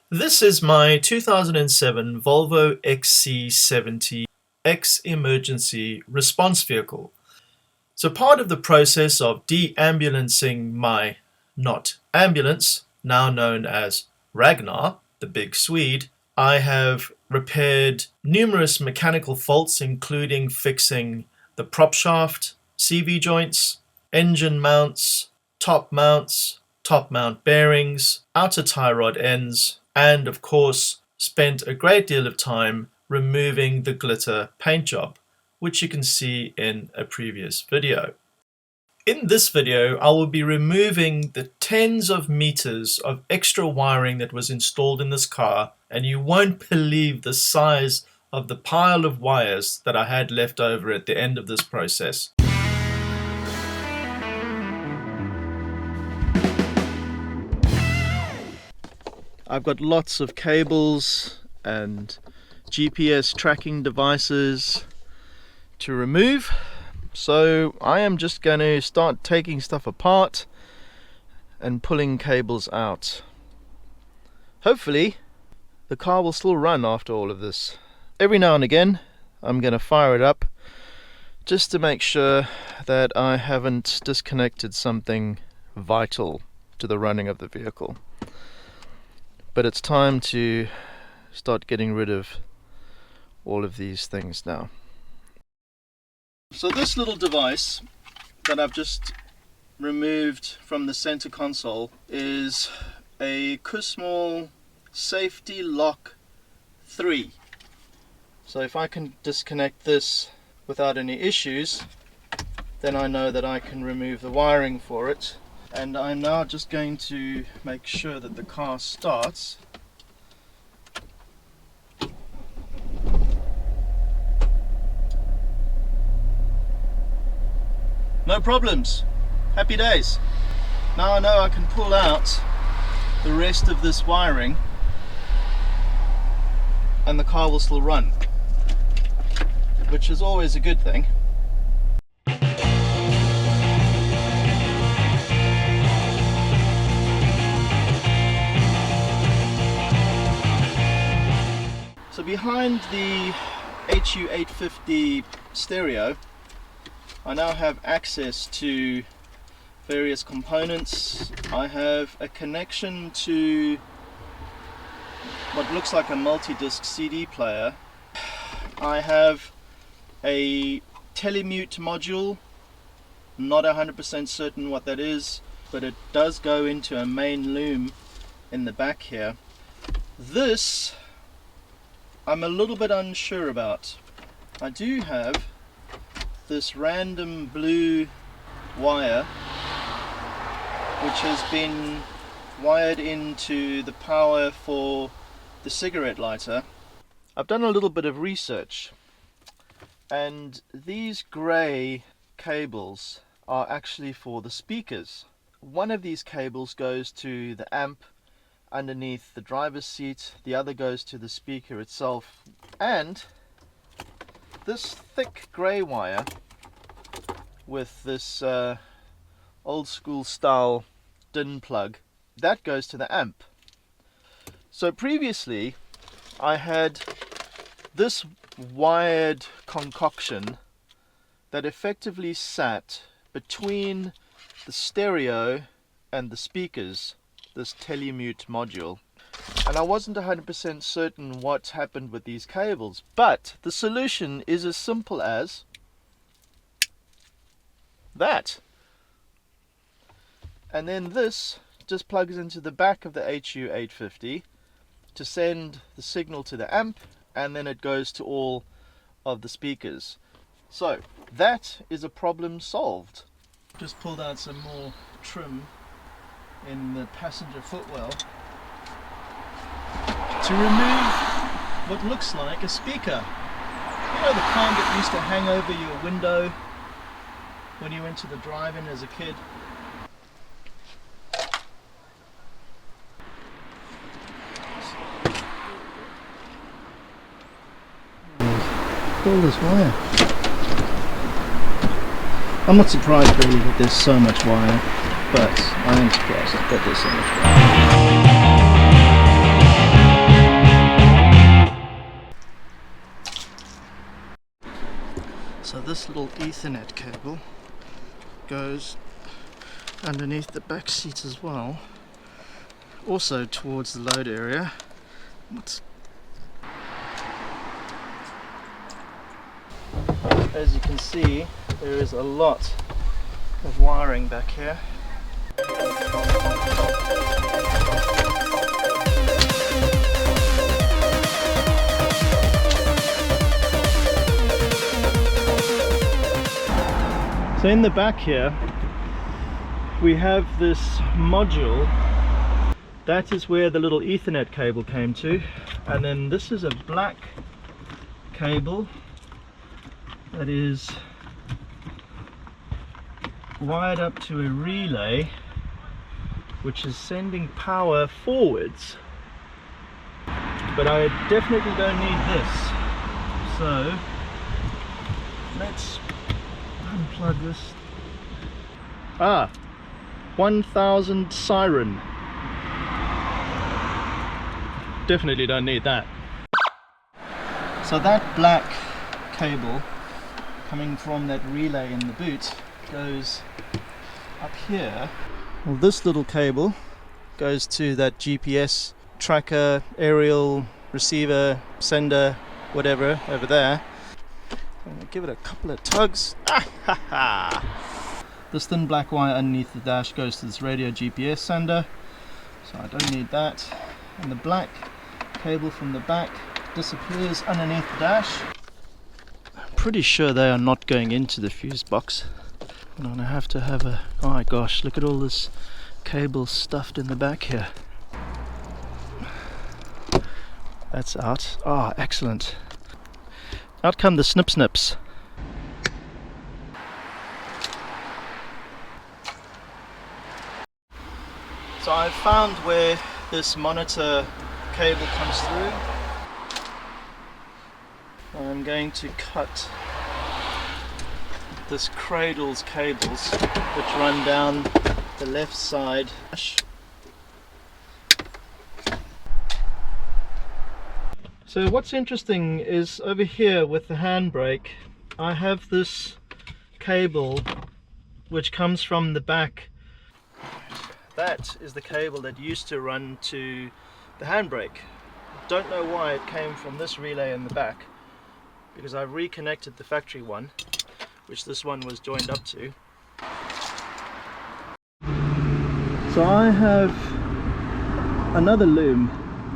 This is my 2007 Volvo XC70 X emergency response vehicle. So part of the process of de-ambulancing my not ambulance, now known as Ragnar, the big Swede, I have repaired numerous mechanical faults, including fixing the prop shaft, CV joints, engine mounts, top mount bearings, outer tie rod ends, and of course spent a great deal of time removing the glitter paint job, which you can see in a previous video. In this video, I will be removing the tens of meters of extra wiring that was installed in this car, and you won't believe the size of the pile of wires that I had left over at the end of this process. I've got lots of cables and GPS tracking devices to remove, so I am just going to start taking stuff apart and pulling cables out. Hopefully the car will still run after all of this. Every now and again I'm going to fire it up just to make sure that I haven't disconnected something vital to the running of the vehicle. But it's time to start getting rid of all of these things now. So this little device that I've just removed from the center console is a Kussmaul Safety Lock 3. So if I can disconnect this without any issues, then I know that I can remove the wiring for it. And I'm now just going to make sure that the car starts. No problems. Happy days. Now I know I can pull out the rest of this wiring and the car will still run, which is always a good thing. So behind the HU850 stereo, I now have access to various components. I have a connection to what looks like a multi-disc CD player. I have a telemute module, not 100% certain what that is, but it does go into a main loom in the back here. This I'm a little bit unsure about. I do have this random blue wire which has been wired into the power for the cigarette lighter. I've done a little bit of research, and these grey cables are actually for the speakers. One of these cables goes to the amp underneath the driver's seat, the other goes to the speaker itself, and this thick grey wire with this old school style DIN plug, that goes to the amp. So previously I had this wired concoction that effectively sat between the stereo and the speakers, this telemute module, and I wasn't 100% certain what happened with these cables, but the solution is as simple as that. And then this just plugs into the back of the HU850 to send the signal to the amp, and then it goes to all of the speakers. So that is a problem solved. Just pulled out some more trim in the passenger footwell to remove what looks like a speaker. You know, the kind that used to hang over your window when you went to the drive-in as a kid? All this wire. I'm not surprised really that there's so much wire, but I am surprised that there's so much wire. this little Ethernet cable goes underneath the back seat as well, also towards the load area. As you can see, there is a lot of wiring back here. So in the back here we have this module. That is where the little Ethernet cable came to, and then this is a black cable that is wired up to a relay which is sending power forwards, but I definitely don't need this, so let's unplug this. 1000 siren. Definitely don't need that. So that black cable coming from that relay in the boot goes up here. Well, this little cable goes to that GPS tracker, aerial receiver, sender, whatever over there. I'm going to give it a couple of tugs. This thin black wire underneath the dash goes to this radio GPS sender, so I don't need that. And the black cable from the back disappears underneath the dash. I'm pretty sure they are not going into the fuse box. I'm going to have a... oh my gosh, look at all this cable stuffed in the back here. That's out. Ah, excellent. Out come the snip snips. So I've found where this monitor cable comes through. I'm going to cut this cradle's cables which run down the left side. So what's interesting is over here with the handbrake, I have this cable which comes from the back. That is the cable that used to run to the handbrake. Don't know why it came from this relay in the back, because I reconnected the factory one, which this one was joined up to. So I have another loom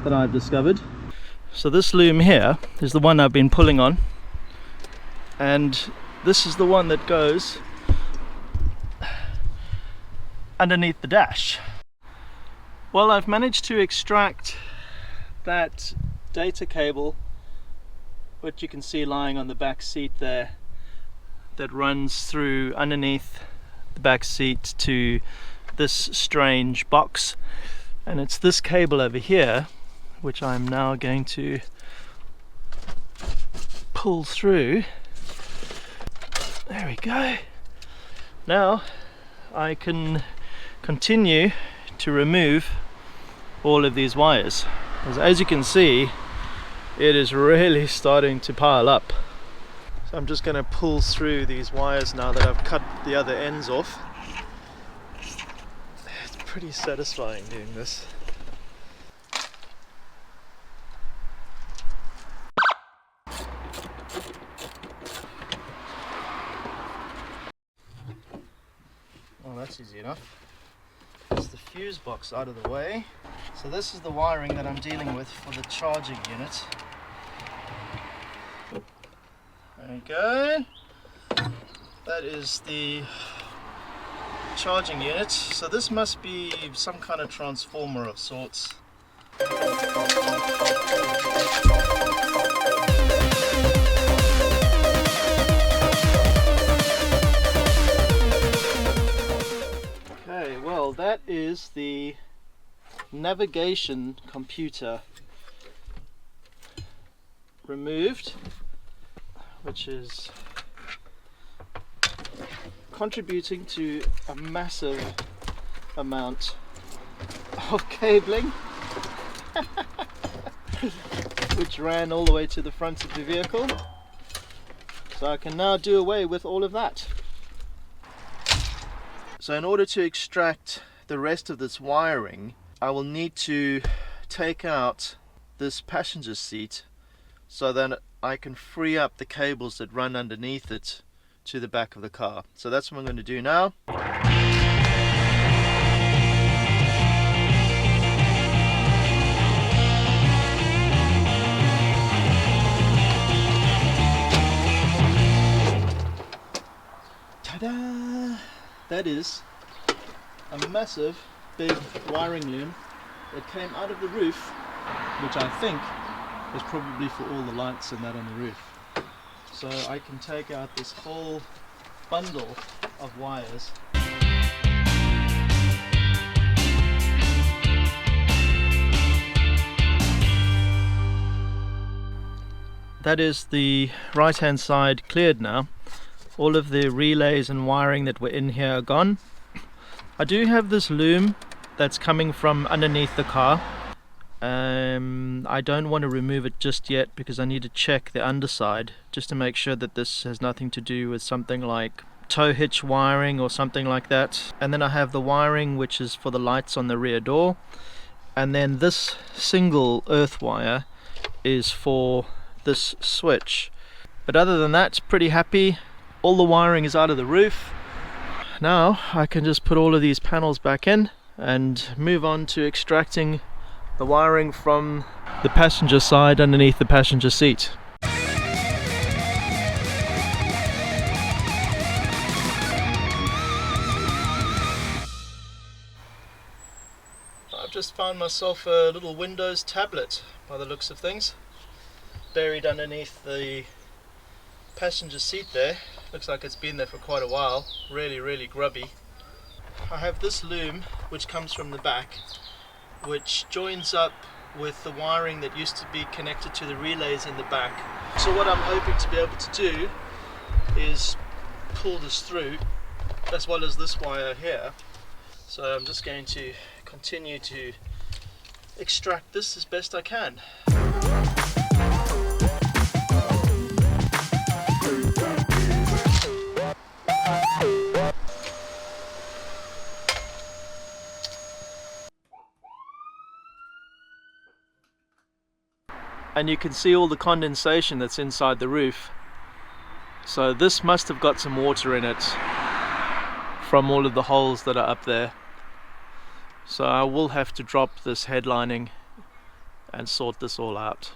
that I've discovered. So this loom here is the one I've been pulling on, and this is the one that goes underneath the dash. Well, I've managed to extract that data cable, which you can see lying on the back seat there, that runs through underneath the back seat to this strange box, and it's this cable over here which I'm now going to pull through. There we go. Now I can continue to remove all of these wires. As you can see, it is really starting to pile up. So I'm just going to pull through these wires now that I've cut the other ends off. It's pretty satisfying doing this. Well, that's easy enough. There's the fuse box out of the way. So this is the wiring that I'm dealing with for the charging unit. There we go. That is the charging unit. So this must be some kind of transformer of sorts. Okay, well, that is the navigation computer removed, which is contributing to a massive amount of cabling which ran all the way to the front of the vehicle. So I can now do away with all of that. So in order to extract the rest of this wiring, I will need to take out this passenger seat so that I can free up the cables that run underneath it to the back of the car. So that's what I'm going to do now. Ta-da! That is a massive big wiring loom that came out of the roof, which I think is probably for all the lights and that on the roof. So I can take out this whole bundle of wires. That is the right hand side cleared now. All of the relays and wiring that were in here are gone. I do have this loom that's coming from underneath the car. I don't want to remove it just yet because I need to check the underside just to make sure that this has nothing to do with something like tow hitch wiring or something like that. And then I have the wiring which is for the lights on the rear door, and then this single earth wire is for this switch. But other than that, pretty happy. All the wiring is out of the roof. Now I can just put all of these panels back in and move on to extracting the wiring from the passenger side underneath the passenger seat. I've just found myself a little Windows tablet by the looks of things, buried underneath the passenger seat there. Looks like it's been there for quite a while. Really grubby. I have this loom which comes from the back, which joins up with the wiring that used to be connected to the relays in the back. So what I'm hoping to be able to do is pull this through, as well as this wire here. So I'm just going to continue to extract this as best I can. And you can see all the condensation that's inside the roof. So this must have got some water in it from all of the holes that are up there. So I will have to drop this headlining and sort this all out.